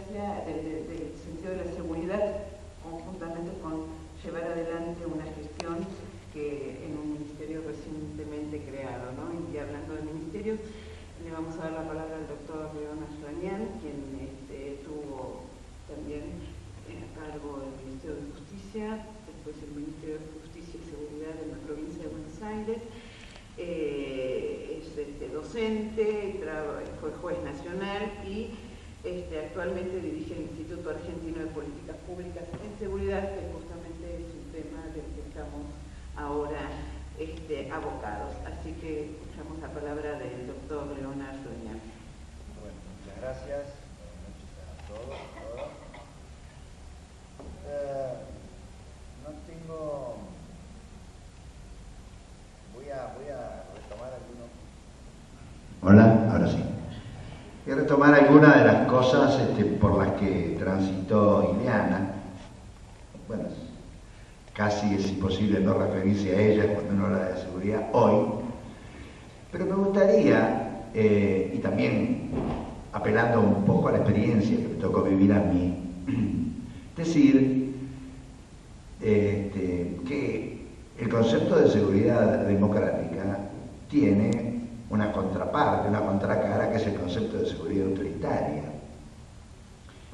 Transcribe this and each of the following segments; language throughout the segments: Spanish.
democracia, del sentido de la seguridad, conjuntamente con llevar adelante una gestión que en un ministerio recientemente creado, ¿no? Y hablando del ministerio, le vamos a dar la palabra al doctor Leonard Schwanian, quien tuvo también a cargo el Ministerio de Justicia, después el Ministerio de Justicia y Seguridad en la provincia de Buenos Aires. Es docente, fue juez nacional y actualmente dirige el Instituto Argentino de Políticas Públicas en Seguridad, que justamente es un tema del que estamos ahora abocados. Así que escuchamos la palabra del doctor Leonard Schwanian. Bueno, muchas gracias. Buenas noches a todos, todas. No tengo... Voy a retomar algunos... Hola, ahora sí. Voy a retomar algunas de las cosas por las que transitó Ileana. Bueno, casi es imposible no referirse a ella cuando uno habla de seguridad hoy. Pero me gustaría, y también apelando un poco a la experiencia que me tocó vivir a mí, decir que el concepto de seguridad democrática tiene una contraparte, una contracara, que es el concepto de seguridad autoritaria.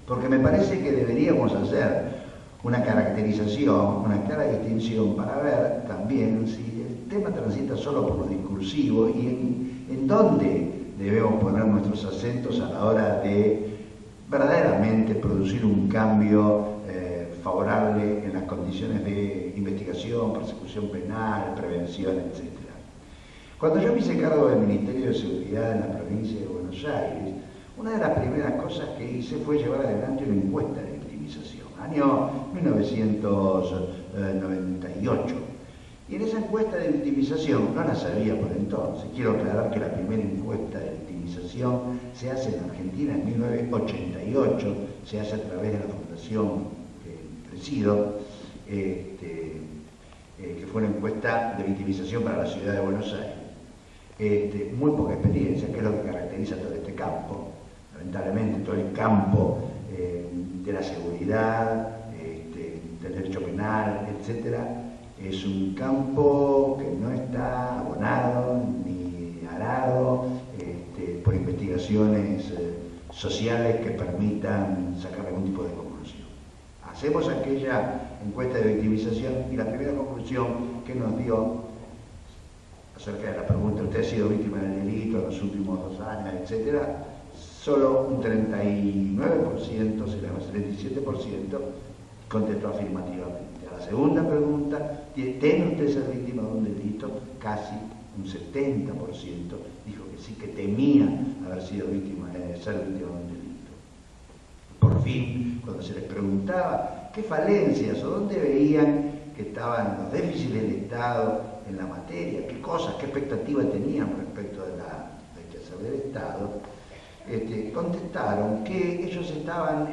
Porque me parece que deberíamos hacer una caracterización, una clara distinción para ver también si el tema transita solo por lo discursivo y en dónde debemos poner nuestros acentos a la hora de verdaderamente producir un cambio favorable en las condiciones de investigación, persecución penal, prevención, etc. Cuando yo me hice cargo del Ministerio de Seguridad en la provincia de Buenos Aires, una de las primeras cosas que hice fue llevar adelante una encuesta de victimización, año 1998. Y en esa encuesta de victimización, no la sabía por entonces, quiero aclarar que la primera encuesta de victimización se hace en Argentina en 1988, se hace a través de la Fundación que presido, que fue una encuesta de victimización para la ciudad de Buenos Aires. Muy poca experiencia, que es lo que caracteriza todo este campo. Lamentablemente todo el campo de la seguridad, del derecho penal, etcétera, es un campo que no está abonado ni arado por investigaciones sociales que permitan sacar algún tipo de conclusión. Hacemos aquella encuesta de victimización y la primera conclusión que nos dio acerca de la pregunta, ¿usted ha sido víctima del delito en los últimos 2 años, etcétera? Solo un 39%, si no 37%, contestó afirmativamente. A la segunda pregunta, ¿teme usted ser víctima de un delito? Casi un 70% dijo que sí, que temía haber sido víctima, ser víctima de un delito. Por fin, cuando se les preguntaba qué falencias o dónde veían que estaban los déficits del Estado en la materia, qué cosas, qué expectativas tenían respecto del quehacer del Estado, contestaron que ellos estaban,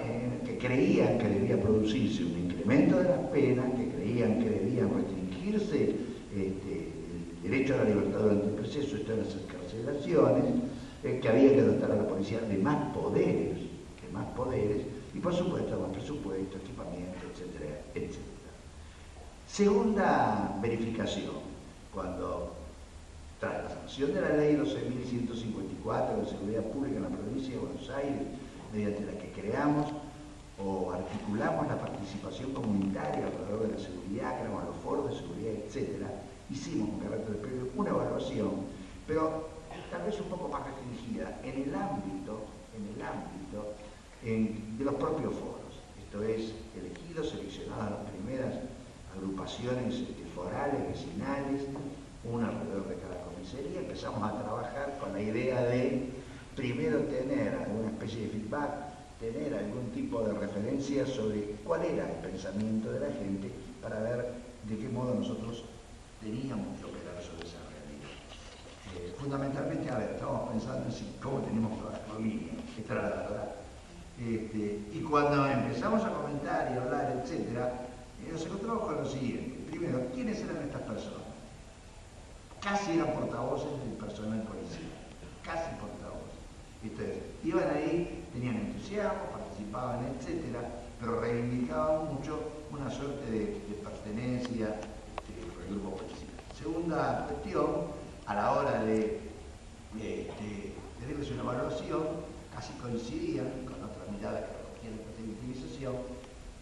que creían que debía producirse un incremento de las penas, que creían que debían restringirse el derecho a la libertad durante el proceso, esto de las excarcelaciones, que había que dotar a la policía de más poderes, y por supuesto más presupuesto, equipamiento, etcétera, etcétera. Segunda verificación, cuando tras la sanción de la ley 12.154 de seguridad pública en la provincia de Buenos Aires, mediante la que creamos o articulamos la participación comunitaria alrededor de la seguridad, creamos los foros de seguridad, etc., hicimos con carácter previo una evaluación, pero tal vez un poco más restringida en el ámbito de los propios foros, esto es, elegidos, seleccionadas las primeras agrupaciones forales, vecinales, una alrededor de cada comisaría. Empezamos a trabajar con la idea de primero tener alguna especie de feedback, tener algún tipo de referencia sobre cuál era el pensamiento de la gente para ver de qué modo nosotros teníamos que operar sobre esa realidad. Fundamentalmente, a ver, estábamos pensando en cómo teníamos que trabajar con línea, esta era la verdad. Y cuando empezamos a comentar y a hablar, etcétera, nos encontramos con lo siguiente. Primero, ¿quiénes eran estas personas? Casi eran portavoces del personal policial, casi portavoces. Entonces, iban ahí, tenían entusiasmo, participación, participaban, etcétera, pero reivindicaban mucho una suerte de pertenencia por el grupo policial. Segunda cuestión, a la hora de darles una evaluación, casi coincidían con otra mirada que recogía la victimización,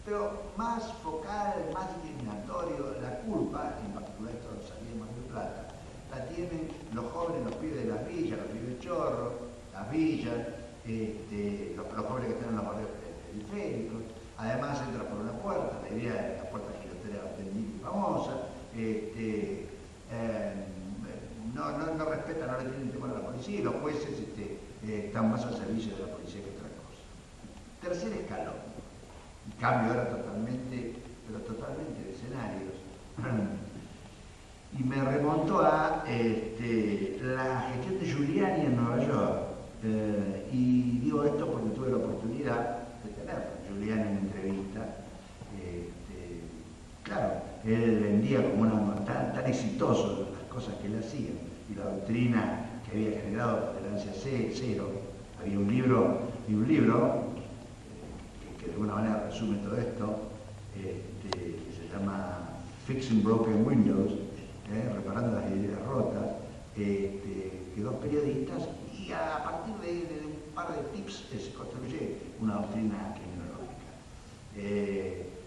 pero más focal, más discriminatorio, la culpa, en particular esto lo salía en Mar del Plata, la tienen los jóvenes, los pibes de las villas, los pibes chorros, las villas, los jóvenes que están en los barrios periféricos. Además entra por una puerta, la idea de la puerta giratoria bendita y famosa, no respetan, no le tienen temor a la policía, y los jueces están más al servicio de la policía que otra cosa. Tercer escalón, cambio ahora totalmente, pero totalmente de escenarios. Y me remonto a la gestión de Giuliani en Nueva York. Y digo esto porque tuve la oportunidad de tener a Giuliani en entrevista. Claro, él vendía como tan exitoso las cosas que él hacía y la doctrina que había generado tolerancia cero. Había un libro que de alguna manera resume todo esto, que se llama Fixing Broken Windows, reparando las vidrieras rotas, que dos periodistas, y a partir de un par de tips se construye una doctrina criminológica.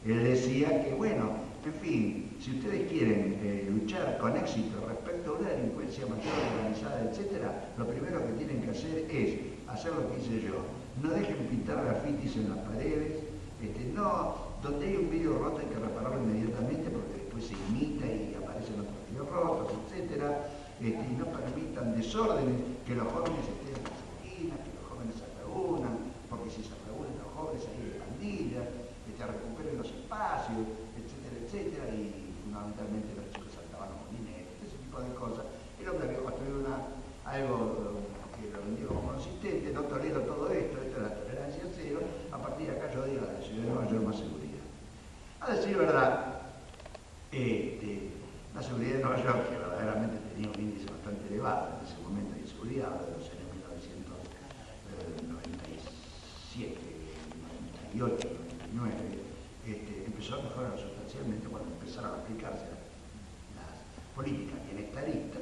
Él decía que, bueno, en fin, si ustedes quieren luchar con éxito respecto a una delincuencia mayor organizada, etc., lo primero que tienen que hacer es hacer lo que hice yo. No dejen pintar grafitis en las paredes, donde hay un vidrio roto hay que repararlo inmediatamente porque después se imita y aparecen otros vidrios rotos, etc. Y no permitan desórdenes, que los jóvenes estén en las esquinas, que los jóvenes se reúnan, porque si se reúnen los jóvenes ahí de pandillas, recuperen los espacios, etcétera, etcétera, y fundamentalmente los chicos saltaban los molineros, ese tipo de cosas. El hombre había construido algo que lo vendió como consistente, no tolero todo esto es la tolerancia cero, a partir de acá yo digo la ciudad de Nueva York más seguridad. A decir verdad, la seguridad de Nueva York, que verdaderamente tenía un índice bastante elevado en ese momento de inseguridad, de los años 1997, 98, empezó a mejorar sustancialmente cuando empezaron a aplicarse las políticas bienestaristas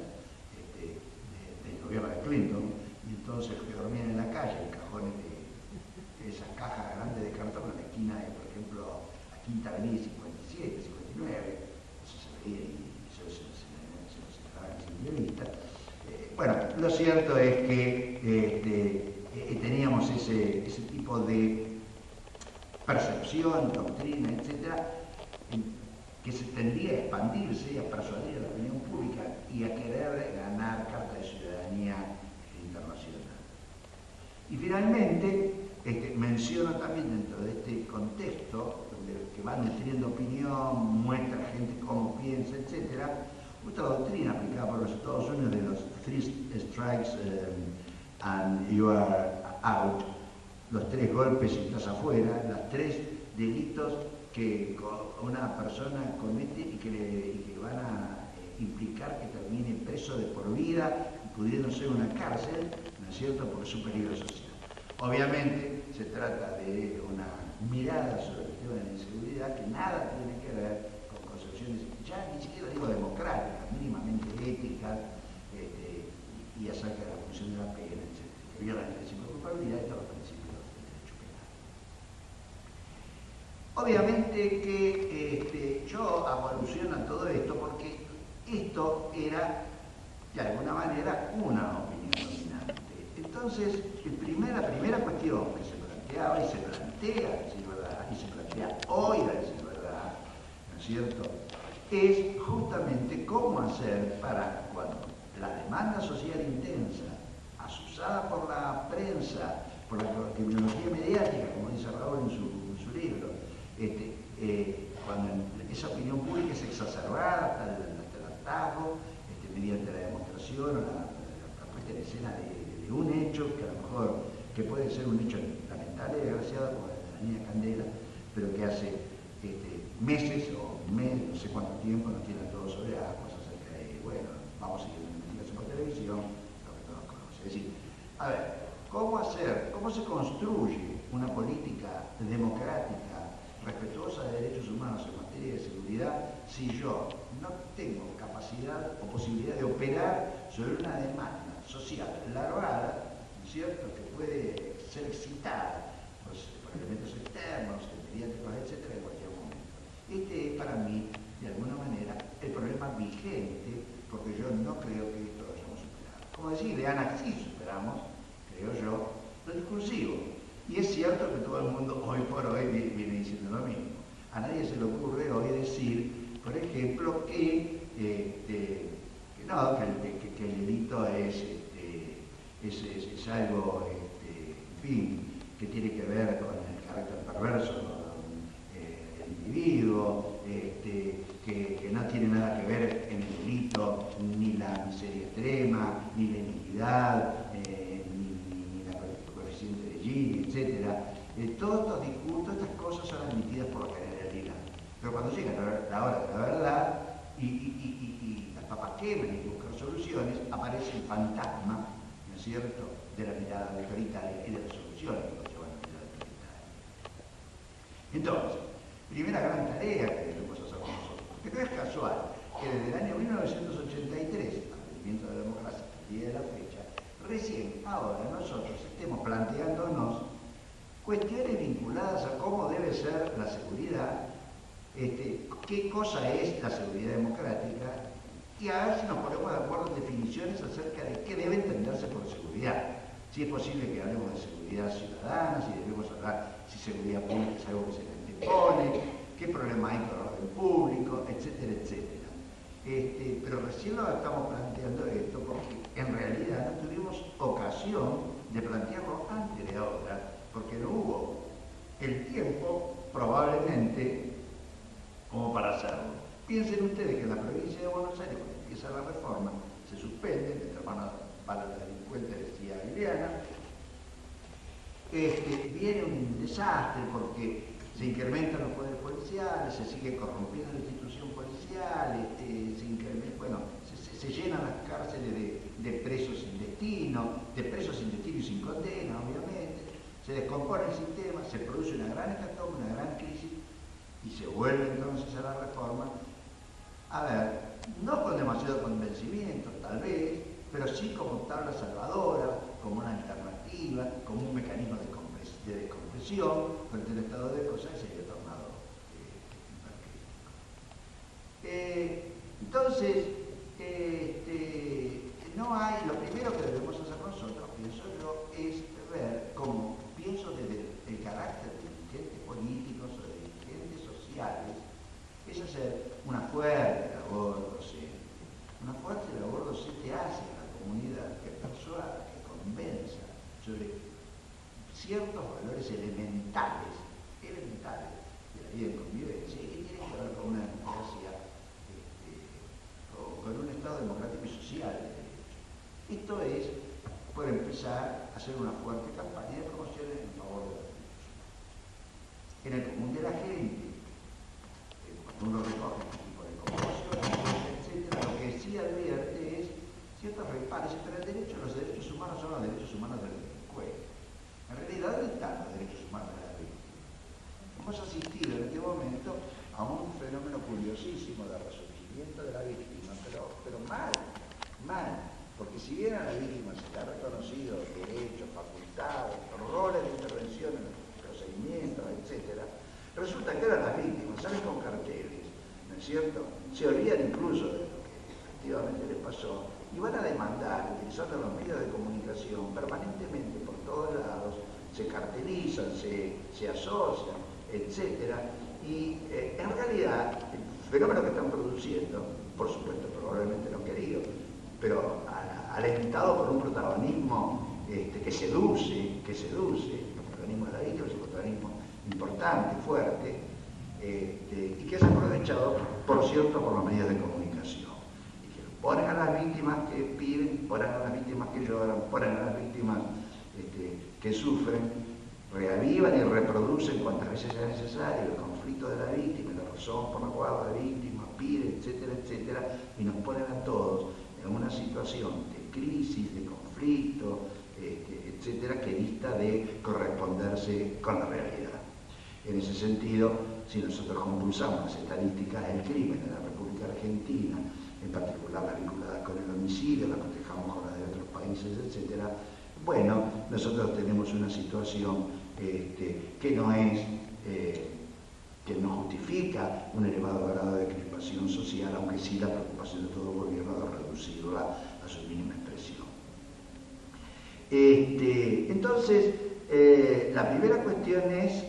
del gobierno de Clinton, y entonces los que dormían en la calle, en cajones de esas cajas grandes de cartón en la esquina de, por ejemplo, la Quinta Avenida 57, 59, eso se veía y se lo señalaban sin vista. Bueno, lo cierto es que teníamos ese tipo de percepción, doctrina, etcétera, que se tendía a expandirse y a persuadir a la opinión pública y a querer ganar carta de ciudadanía internacional. Y finalmente, menciono también dentro de este contexto, que va nutriendo opinión, muestra a gente cómo piensa, etcétera, otra doctrina aplicada por los Estados Unidos de los 3 strikes and you are out, los 3 golpes y estás afuera, los 3 delitos que una persona comete y que van a implicar que termine preso de por vida, pudiendo ser una cárcel, ¿no es cierto?, por su peligro social. Obviamente se trata de una mirada sobre el tema de la inseguridad que nada tiene que ver con concepciones, ya ni siquiera digo democráticas, mínimamente éticas, y acerca de la función de la pena, etc., que violan el principio de culpabilidad y todos los principios del derecho penal. Obviamente que yo hago alusión a todo esto porque esto era, de alguna manera, una opinión dominante. Entonces, la primera cuestión que se planteaba y se plantea, a decir verdad, y se plantea hoy, a decir verdad, ¿no es cierto?, es justamente cómo hacer para cuando la demanda social intensa, asusada por la prensa, por la criminología mediática, como dice Raúl en su libro, cuando esa opinión pública es exacerbada hasta el hartazgo, mediante la demostración o la puesta en escena de un hecho que a lo mejor que puede ser un hecho lamentable y desgraciado como la niña Candela, pero que hace meses o meses, no sé cuánto tiempo, nos tiene a todos sobre aguas acerca de, bueno, vamos siguiendo la investigación por televisión, lo que todos conocen. Es decir, a ver, ¿cómo se construye una política democrática, respetuosa de derechos humanos en materia de seguridad, si yo no tengo capacidad o posibilidad de operar sobre una demanda social larvada, ¿no es cierto?, que puede ser excitada por elementos externos, mediáticos, etcétera, en cualquier momento. Este es para mí, de alguna manera, el problema vigente, porque yo no creo que esto lo hayamos superado. Como decía Ileana, sí superamos, creo yo, lo discursivo. Y es cierto que todo el mundo hoy por hoy viene diciendo lo mismo. A nadie se le ocurre hoy decir, por ejemplo, que el delito es algo, en fin, que tiene que ver con el carácter perverso del individuo, que no tiene nada que ver en el delito ni la miseria extrema, ni la iniquidad, ni la coeficiente de Gini, etc. Todos estos discursos, estas cosas son admitidas por la generalidad. Pero cuando llega la hora de la verdad y las papas queman y buscan soluciones, aparece el fantasma, ¿no es cierto?, de la mirada autoritaria y de las soluciones que nos llevan a la mirada autoritaria. Entonces, primera gran tarea que debemos hacer nosotros, porque no es casual que desde el año 1983, advenimiento de la democracia, hasta el día de la fecha, recién ahora nosotros estemos planteándonos cuestiones vinculadas a cómo debe ser la seguridad, qué cosa es la seguridad democrática, y a ver si nos ponemos de acuerdo en definiciones acerca de qué debe entenderse por seguridad. Si es posible que hablemos de seguridad ciudadana, si debemos hablar si seguridad pública es algo que se le antepone, qué problema hay con el orden público, etcétera, etcétera. Pero recién lo estamos planteando esto porque en realidad no tuvimos ocasión de plantearlo antes de ahora, porque no hubo el tiempo probablemente como para hacerlo. Piensen ustedes que en la provincia de Buenos Aires, cuando empieza la reforma, se suspende, mientras van a la delincuente, decía Ileana, viene un desastre porque se incrementan los poderes policiales, se sigue corrompiendo la institución policial, se llenan las cárceles de presos sin destino, y sin condena, obviamente, se descompone el sistema, se produce una gran hecatombe, una gran crisis, y se vuelve entonces a la reforma, a ver, no con demasiado convencimiento, tal vez, pero sí como tabla salvadora, como una alternativa, como un mecanismo de descompresión frente al estado de cosas que se había tornado hipercrítico. Entonces, no hay, lo primero que debemos hacer nosotros, pienso yo, es ver cómo, pienso desde el carácter de dirigentes políticos o de dirigentes sociales, es hacer una fuerte labor docente. Una fuerte labor docente hace a la comunidad que persuada, que convenza sobre ciertos valores elementales de la vida en convivencia y que tienen que ver con una democracia, con un Estado democrático y social de derecho. Esto es, por empezar, hacer una fuerte campaña de promoción en favor de los derechos humanos. En el común de la gente, cuando uno recoge este tipo de conmoción, etcétera, lo que sí advierte es ciertos reparos, pero los derechos humanos son los derechos humanos del delincuente. En realidad, ¿dónde están los derechos humanos de la víctima? Hemos asistido en este momento a un fenómeno curiosísimo de resurgimiento de la víctima, pero mal, porque si bien a la víctima se le ha reconocido derechos, facultades, roles de intervención en los procedimientos, etc., resulta que ahora las víctimas salen con carteles, ¿no es cierto? Se olvidan incluso de lo que efectivamente les pasó y van a demandar, utilizando los medios de comunicación permanentemente por todos lados, se cartelizan, se asocian, etc. Y en realidad el fenómeno que están produciendo, por supuesto probablemente no querido, pero alentado por un protagonismo que seduce, el protagonismo de la víctima es un protagonismo importante, fuerte, y que es aprovechado, por cierto, por los medios de comunicación. Y que ponen a las víctimas que piden, ponen a las víctimas que lloran, ponen a las víctimas que sufren, reavivan y reproducen cuantas veces sea necesario el conflicto de la víctima, la razón por la cual la víctima pide, etcétera, etcétera, y nos ponen a todos en una situación de crisis, de conflicto, etcétera, que dista de corresponderse con la realidad. En ese sentido, si nosotros compulsamos las estadísticas del crimen en la República Argentina, en particular las vinculadas con el homicidio, las cotejamos con las de otros países, etcétera, bueno, nosotros tenemos una situación que no es, que no justifica un elevado grado de crispación social, aunque sí la preocupación de todo gobierno de reducirla a su mínima expresión. Entonces, la primera cuestión es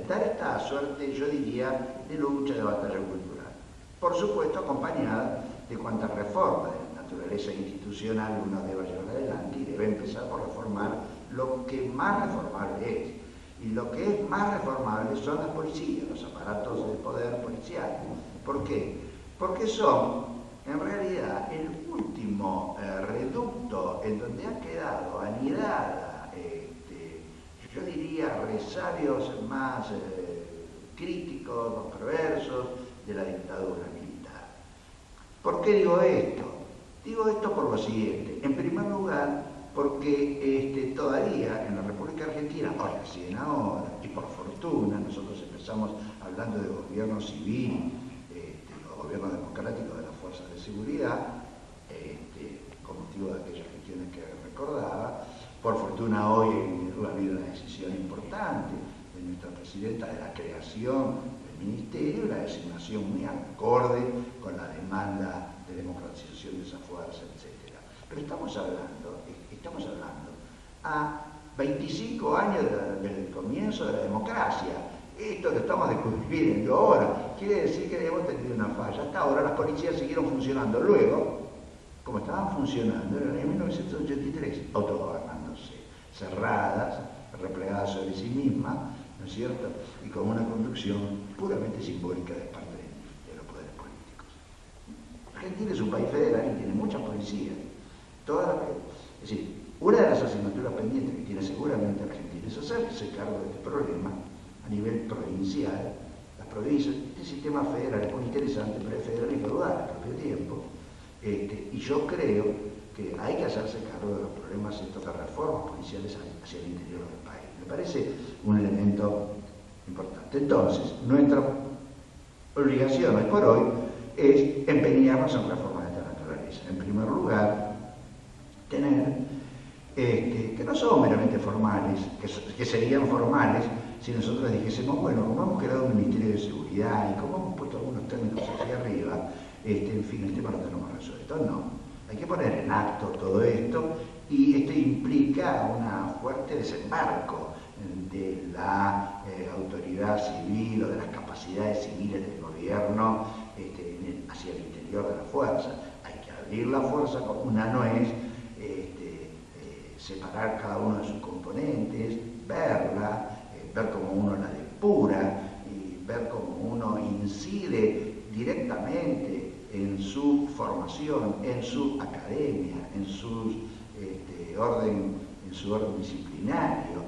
dar esta suerte, yo diría, de lucha, de batalla cultural. Por supuesto, acompañada de cuantas reformas de naturaleza institucional uno deba llevar adelante y debe empezar por reformar lo que más reformable es. Y lo que es más reformable son las policías, los aparatos de poder policial. ¿Por qué? Porque son, en realidad, el último reducto en donde ha quedado anidada, yo diría, resabios más críticos, más perversos de la dictadura militar. ¿Por qué digo esto? Digo esto por lo siguiente. En primer lugar, porque todavía en la República Argentina, o recién ahora, y por fortuna, nosotros empezamos hablando de gobierno civil, los gobiernos democráticos de las fuerzas de seguridad, con motivo de aquellas gestiones que recordaba. Por fortuna hoy ha habido una decisión importante de nuestra presidenta de la creación del ministerio y la designación muy acorde con la demanda de democratización de esa fuerza, etc. Pero estamos hablando a 25 años desde el comienzo de la democracia. Esto lo estamos descubriendo ahora. Quiere decir que hemos tenido una falla. Hasta ahora las policías siguieron funcionando. Luego, como estaban funcionando en el año 1983, autogobernándose, cerradas, replegadas sobre sí mismas, ¿no es cierto? Y con una conducción puramente simbólica de parte de los poderes políticos. Argentina es un país federal y tiene muchas policías. Es decir, una de las asignaturas pendientes que tiene seguramente Argentina es hacerse cargo de este problema a nivel provincial. Las provincias, este sistema federal es muy interesante, pero es federal y feudal al propio tiempo. Y yo creo que hay que hacerse cargo de los problemas estos de reformas policiales hacia el interior del país. Me parece un elemento importante. Entonces, nuestra obligación hoy por hoy es empeñarnos en reformas de esta naturaleza. En primer lugar, tener que no son meramente formales, que serían formales si nosotros dijésemos, bueno, como hemos creado un Ministerio de Seguridad y como hemos puesto algunos términos hacia arriba, en fin, el tema lo tenemos resuelto. No, hay que poner en acto todo esto y esto implica un fuerte desembarco de la autoridad civil o de las capacidades civiles del gobierno hacia el interior de la fuerza. Hay que abrir la fuerza como una nuez, separar cada uno de sus componentes, verla, ver cómo uno la depura y ver cómo uno incide directamente en su formación, en su academia, en su orden disciplinario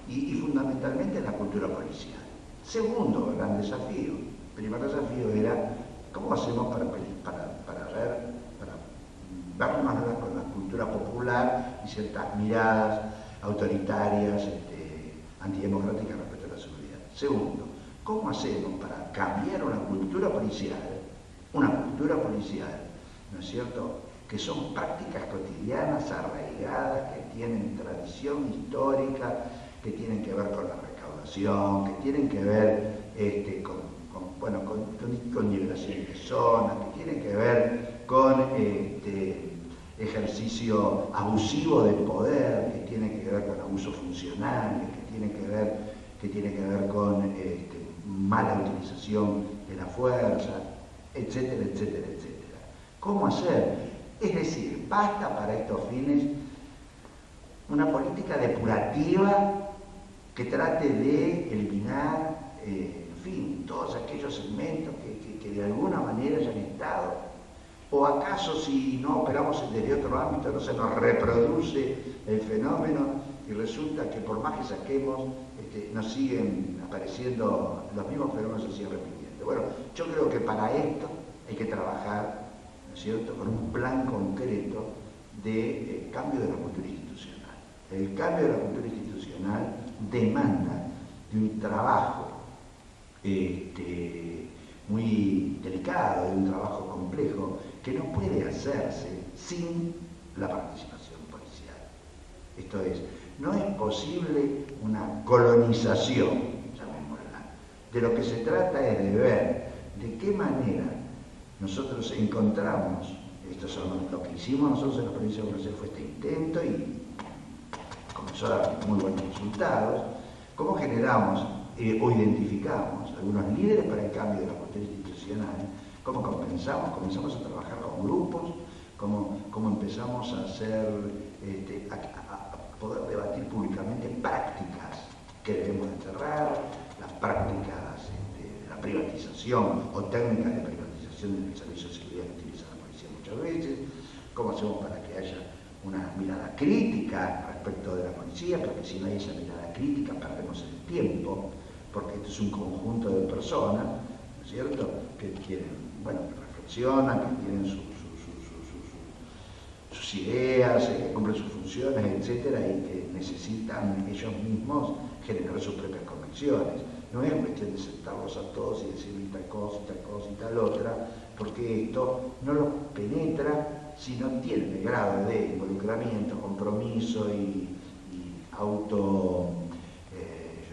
y fundamentalmente en la cultura policial. Segundo gran desafío. El primer desafío era cómo hacemos para vernos con la cultura popular y ciertas miradas autoritarias, antidemocráticas respecto a la seguridad. Segundo, ¿cómo hacemos para cambiar una cultura policial, ¿no es cierto?, que son prácticas cotidianas, arraigadas, que tienen tradición histórica, que tienen que ver con la recaudación, que tienen que ver con liberación de zonas, que tienen que ver con ejercicio abusivo del poder, que tiene que ver con abuso funcional, que tiene que ver con mala utilización de la fuerza, etcétera, etcétera, etcétera. ¿Cómo hacer? Es decir, basta para estos fines una política depurativa que trate de eliminar, en fin, todos aquellos segmentos que de alguna manera hayan estado. ¿O acaso si no operamos desde otro ámbito no se nos reproduce el fenómeno y resulta que por más que saquemos nos siguen apareciendo los mismos fenómenos, se siguen repitiendo? Bueno, yo creo que para esto hay que trabajar, ¿no es cierto?, con un plan concreto de cambio de la cultura institucional. El cambio de la cultura institucional demanda de un trabajo muy delicado, de un trabajo complejo, que no puede hacerse sin la participación policial. Esto es, no es posible una colonización, llamémosla. De lo que se trata es de ver de qué manera nosotros encontramos, esto es lo que hicimos nosotros en la provincia de Buenos Aires, fue este intento y comenzó a dar muy buenos resultados, cómo generamos o identificamos algunos líderes para el cambio de la cultura institucional, cómo comenzamos a trabajar con grupos, cómo empezamos a hacer, a poder debatir públicamente prácticas que debemos enterrar, las prácticas de la privatización o técnicas de privatización del servicio de seguridad que utiliza la policía muchas veces, cómo hacemos para que haya una mirada crítica respecto de la policía, porque si no hay esa mirada crítica perdemos el tiempo, porque esto es un conjunto de personas, ¿no es cierto?, que quieren, bueno, que reflexionan, que tienen sus ideas, que cumplen sus funciones, etcétera, y que necesitan ellos mismos generar sus propias convicciones. No es cuestión de sentarlos a todos y decirles tal cosa y tal otra, porque esto no los penetra si no tienen el grado de involucramiento, compromiso y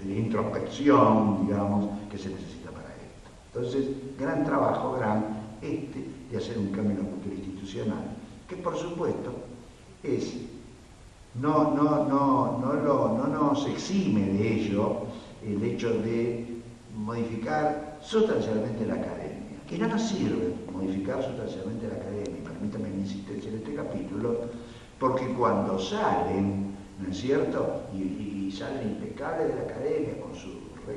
de introspección, digamos, que se necesita para esto. Entonces, gran trabajo, de hacer un cambio en la cultura institucional, que por supuesto es, no nos exime de ello el hecho de modificar sustancialmente la academia. Que no nos sirve modificar sustancialmente la academia, y permítame mi insistencia en este capítulo, porque cuando salen, ¿no es cierto?, y salen impecables de la academia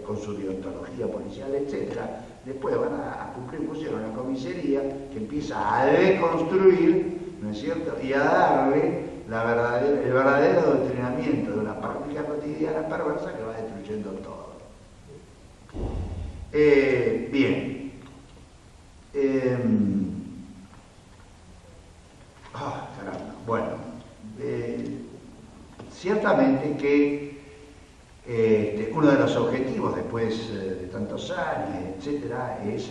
con su deontología policial, etcétera, después van a cumplir función en la comisaría que empieza a deconstruir, ¿no es cierto?, y a darle el verdadero adoctrinamiento de una práctica cotidiana perversa que va destruyendo todo. Bien. Caramba. Bueno, ciertamente que uno de los objetivos después de tantos años, etcétera, es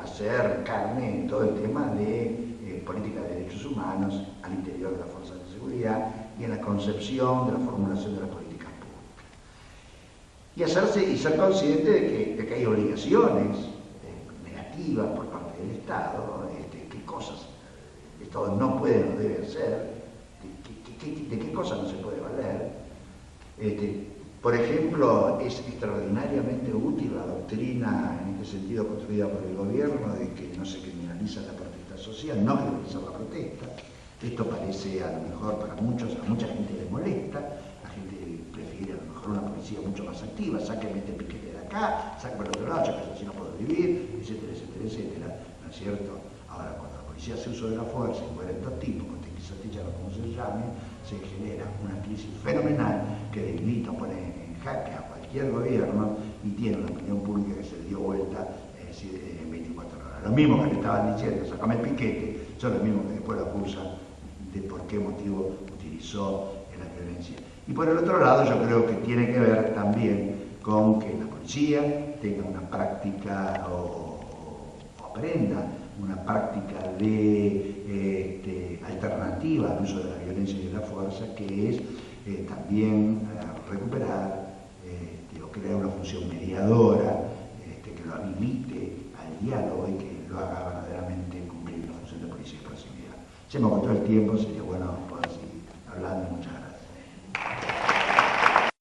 hacer carne en todo el tema de política de derechos humanos al interior de las fuerzas de seguridad y en la concepción de la formulación de las políticas públicas. Y ser consciente de que hay obligaciones negativas por parte del Estado, qué cosas el Estado no puede o debe hacer, de qué cosas no se puede valer. Por ejemplo, es extraordinariamente útil la doctrina, en este sentido construida por el gobierno, de que no se criminaliza la protesta social, no criminalizar la protesta. Esto parece a lo mejor para mucha gente le molesta, la gente prefiere a lo mejor una policía mucho más activa, sáqueme este piquete de acá, sáqueme el otro lado, ya que así no puedo vivir, etcétera, etcétera, etcétera, ¿no es cierto? Ahora, cuando la policía hace uso de la fuerza y mueren dos tipos, con tequisatilla o como se llame, se genera una crisis fenomenal que debilita o pone en jaque a cualquier gobierno y tiene una opinión pública que se le dio vuelta en 24 horas. Lo mismo que le estaban diciendo, sacame el piquete, son los mismos que después lo acusan de por qué motivo utilizó la violencia. Y por el otro lado, yo creo que tiene que ver también con que la policía tenga una práctica o aprenda una práctica de alternativa al uso de la violencia y de la fuerza, que es también recuperar o crear una función mediadora que lo habilite al diálogo y que lo haga verdaderamente cumplir la función de policía y proximidad. Se me agotó el tiempo, sería bueno